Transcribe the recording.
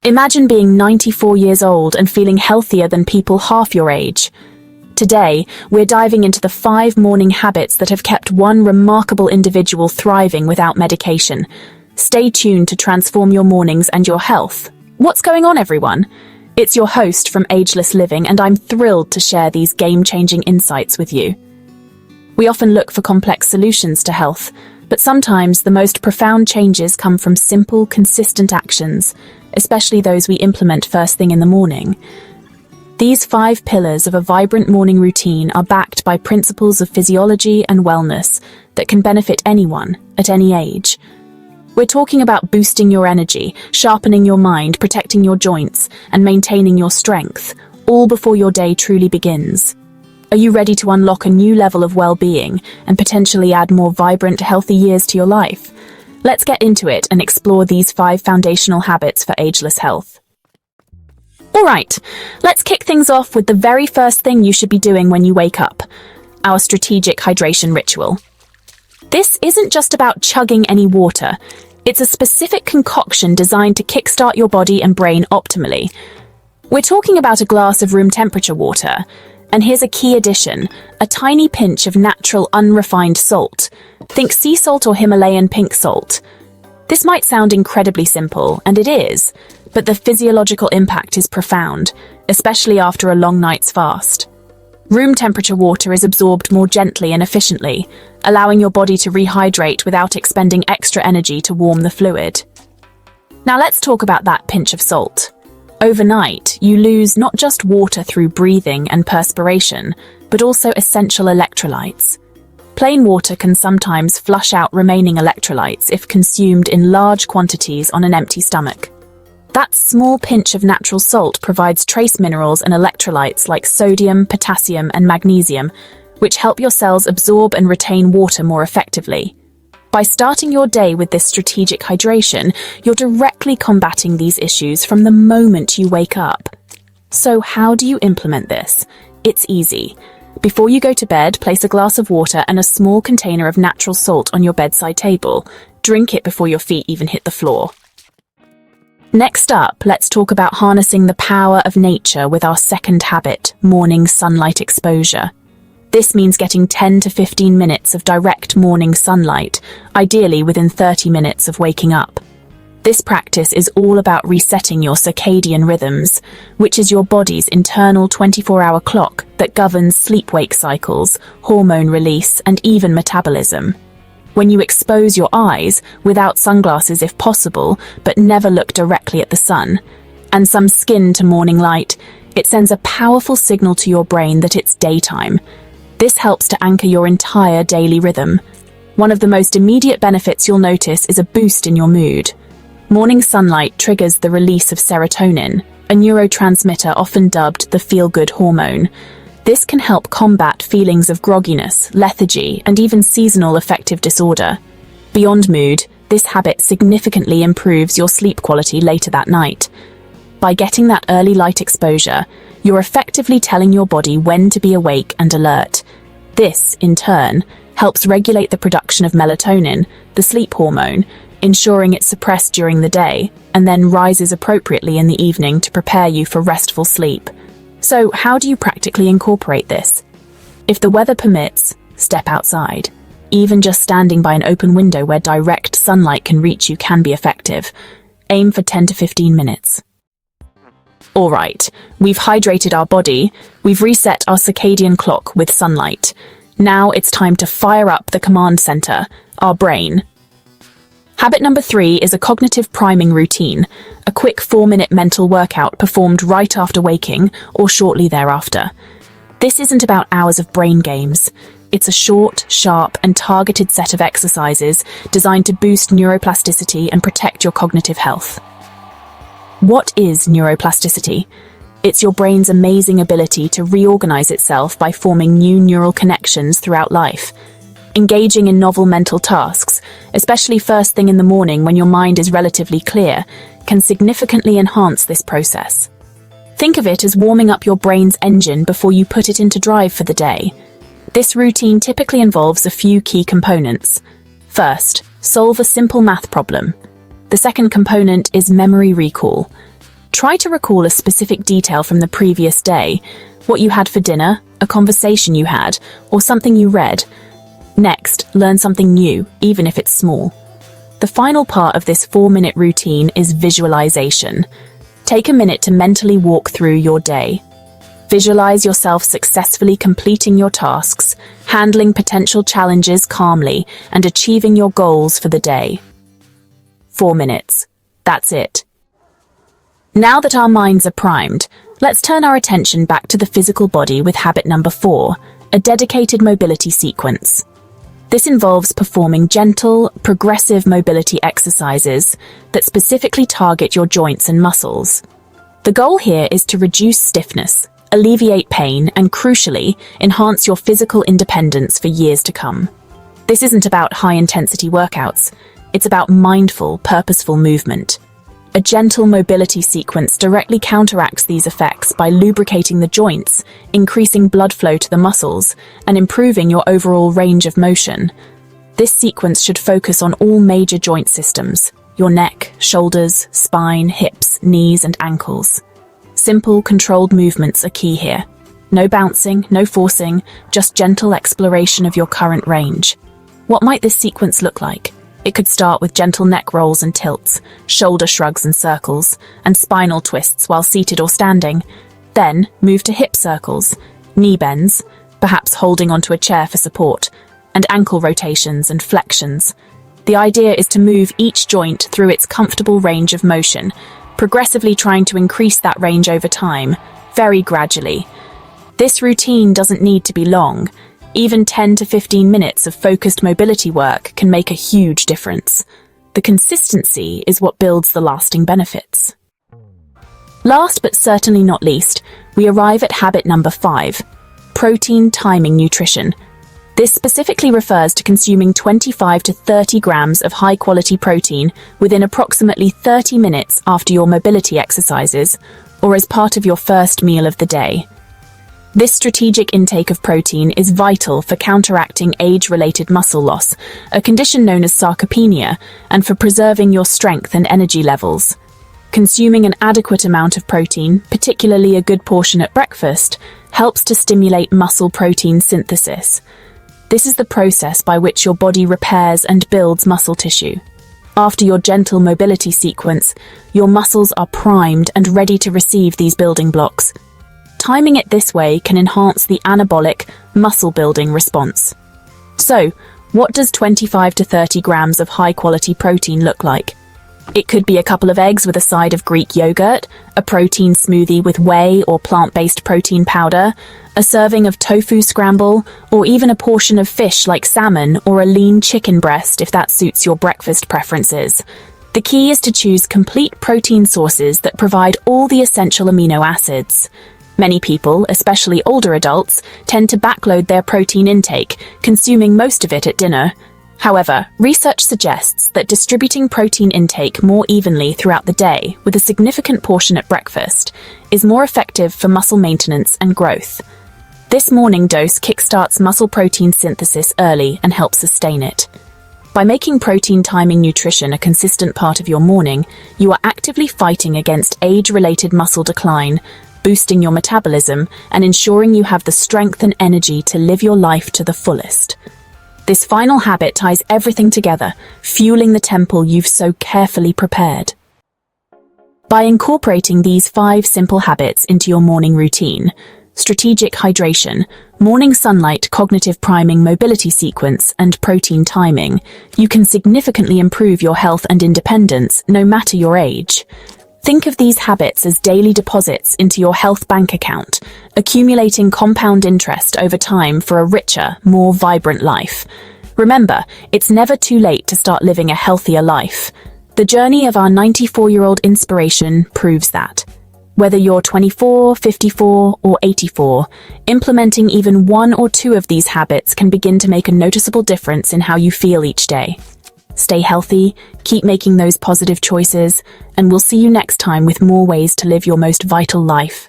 Imagine being 94 years old and feeling healthier than people half your age. Today, we're diving into the 5 morning habits that have kept one remarkable individual thriving without medication. Stay tuned to transform your mornings and your health. What's going on, everyone? It's your host from Ageless Living, and I'm thrilled to share these game-changing insights with you. We often look for complex solutions to health, but sometimes the most profound changes come from simple, consistent actions, especially those we implement first thing in the morning. These 5 pillars of a vibrant morning routine are backed by principles of physiology and wellness that can benefit anyone at any age. We're talking about boosting your energy, sharpening your mind, protecting your joints, and maintaining your strength, all before your day truly begins. Are you ready to unlock a new level of well-being and potentially add more vibrant, healthy years to your life? Let's get into it and explore these 5 foundational habits for ageless health. All right, let's kick things off with the very first thing you should be doing when you wake up: our strategic hydration ritual. This isn't just about chugging any water. It's a specific concoction designed to kickstart your body and brain optimally. We're talking about a glass of room temperature water. And here's a key addition: a tiny pinch of natural, unrefined salt. Think sea salt or Himalayan pink salt. This might sound incredibly simple, and it is, but the physiological impact is profound, especially after a long night's fast. Room temperature water is absorbed more gently and efficiently, allowing your body to rehydrate without expending extra energy to warm the fluid. Now let's talk about that pinch of salt. Overnight, you lose not just water through breathing and perspiration, but also essential electrolytes. Plain water can sometimes flush out remaining electrolytes if consumed in large quantities on an empty stomach. That small pinch of natural salt provides trace minerals and electrolytes like sodium, potassium, and magnesium, which help your cells absorb and retain water more effectively. By starting your day with this strategic hydration, you're directly combating these issues from the moment you wake up. So how do you implement this? It's easy. Before you go to bed, place a glass of water and a small container of natural salt on your bedside table. Drink it before your feet even hit the floor. Next up, let's talk about harnessing the power of nature with our second habit: morning sunlight exposure. This means getting 10 to 15 minutes of direct morning sunlight, ideally within 30 minutes of waking up. This practice is all about resetting your circadian rhythms, which is your body's internal 24-hour clock that governs sleep-wake cycles, hormone release, and even metabolism. When you expose your eyes, without sunglasses if possible, but never look directly at the sun, and some skin to morning light, it sends a powerful signal to your brain that it's daytime. This helps to anchor your entire daily rhythm. One of the most immediate benefits you'll notice is a boost in your mood. Morning sunlight triggers the release of serotonin, a neurotransmitter often dubbed the feel-good hormone. This can help combat feelings of grogginess, lethargy, and even seasonal affective disorder. Beyond mood, this habit significantly improves your sleep quality later that night. By getting that early light exposure, you're effectively telling your body when to be awake and alert. This, in turn, helps regulate the production of melatonin, the sleep hormone, ensuring it's suppressed during the day, and then rises appropriately in the evening to prepare you for restful sleep. So, how do you practically incorporate this? If the weather permits, step outside. Even just standing by an open window where direct sunlight can reach you can be effective. Aim for 10 to 15 minutes. All right, we've hydrated our body, we've reset our circadian clock with sunlight. Now it's time to fire up the command center, our brain. Habit number 3 is a cognitive priming routine, a quick 4-minute mental workout performed right after waking or shortly thereafter. This isn't about hours of brain games. It's a short, sharp, and targeted set of exercises designed to boost neuroplasticity and protect your cognitive health. What is neuroplasticity? It's your brain's amazing ability to reorganize itself by forming new neural connections throughout life. Engaging in novel mental tasks, especially first thing in the morning when your mind is relatively clear, can significantly enhance this process. Think of it as warming up your brain's engine before you put it into drive for the day. This routine typically involves a few key components. First, solve a simple math problem. The second component is memory recall. Try to recall a specific detail from the previous day, what you had for dinner, a conversation you had, or something you read. Next, learn something new, even if it's small. The final part of this 4-minute routine is visualization. Take a minute to mentally walk through your day. Visualize yourself successfully completing your tasks, handling potential challenges calmly, and achieving your goals for the day. 4 minutes. That's it. Now that our minds are primed, let's turn our attention back to the physical body with habit number 4, a dedicated mobility sequence. This involves performing gentle, progressive mobility exercises that specifically target your joints and muscles. The goal here is to reduce stiffness, alleviate pain, and crucially, enhance your physical independence for years to come. This isn't about high-intensity workouts. It's about mindful, purposeful movement. A gentle mobility sequence directly counteracts these effects by lubricating the joints, increasing blood flow to the muscles, and improving your overall range of motion. This sequence should focus on all major joint systems: your neck, shoulders, spine, hips, knees, and ankles. Simple, controlled movements are key here. No bouncing, no forcing, just gentle exploration of your current range. What might this sequence look like? It could start with gentle neck rolls and tilts, shoulder shrugs and circles, and spinal twists while seated or standing. Then move to hip circles, knee bends, perhaps holding onto a chair for support, and ankle rotations and flexions. The idea is to move each joint through its comfortable range of motion, progressively trying to increase that range over time, very gradually. This routine doesn't need to be long. Even 10 to 15 minutes of focused mobility work can make a huge difference. The consistency is what builds the lasting benefits. Last but certainly not least, we arrive at habit number 5, protein timing nutrition. This specifically refers to consuming 25 to 30 grams of high-quality protein within approximately 30 minutes after your mobility exercises, or as part of your first meal of the day. This strategic intake of protein is vital for counteracting age-related muscle loss, a condition known as sarcopenia, and for preserving your strength and energy levels. Consuming an adequate amount of protein, particularly a good portion at breakfast, helps to stimulate muscle protein synthesis. This is the process by which your body repairs and builds muscle tissue. After your gentle mobility sequence, your muscles are primed and ready to receive these building blocks. Timing it this way can enhance the anabolic, muscle-building response. So, what does 25 to 30 grams of high-quality protein look like? It could be a couple of eggs with a side of Greek yogurt, a protein smoothie with whey or plant-based protein powder, a serving of tofu scramble, or even a portion of fish like salmon or a lean chicken breast if that suits your breakfast preferences. The key is to choose complete protein sources that provide all the essential amino acids. Many people, especially older adults, tend to backload their protein intake, consuming most of it at dinner. However, research suggests that distributing protein intake more evenly throughout the day, with a significant portion at breakfast, is more effective for muscle maintenance and growth. This morning dose kickstarts muscle protein synthesis early and helps sustain it. By making protein timing nutrition a consistent part of your morning, you are actively fighting against age-related muscle decline, boosting your metabolism, and ensuring you have the strength and energy to live your life to the fullest. This final habit ties everything together, fueling the temple you've so carefully prepared. By incorporating these 5 simple habits into your morning routine, strategic hydration, morning sunlight, cognitive priming, mobility sequence, and protein timing, you can significantly improve your health and independence no matter your age. Think of these habits as daily deposits into your health bank account, accumulating compound interest over time for a richer, more vibrant life. Remember, it's never too late to start living a healthier life. The journey of our 94-year-old inspiration proves that. Whether you're 24, 54, or 84, implementing even 1 or 2 of these habits can begin to make a noticeable difference in how you feel each day. Stay healthy, keep making those positive choices, and we'll see you next time with more ways to live your most vital life.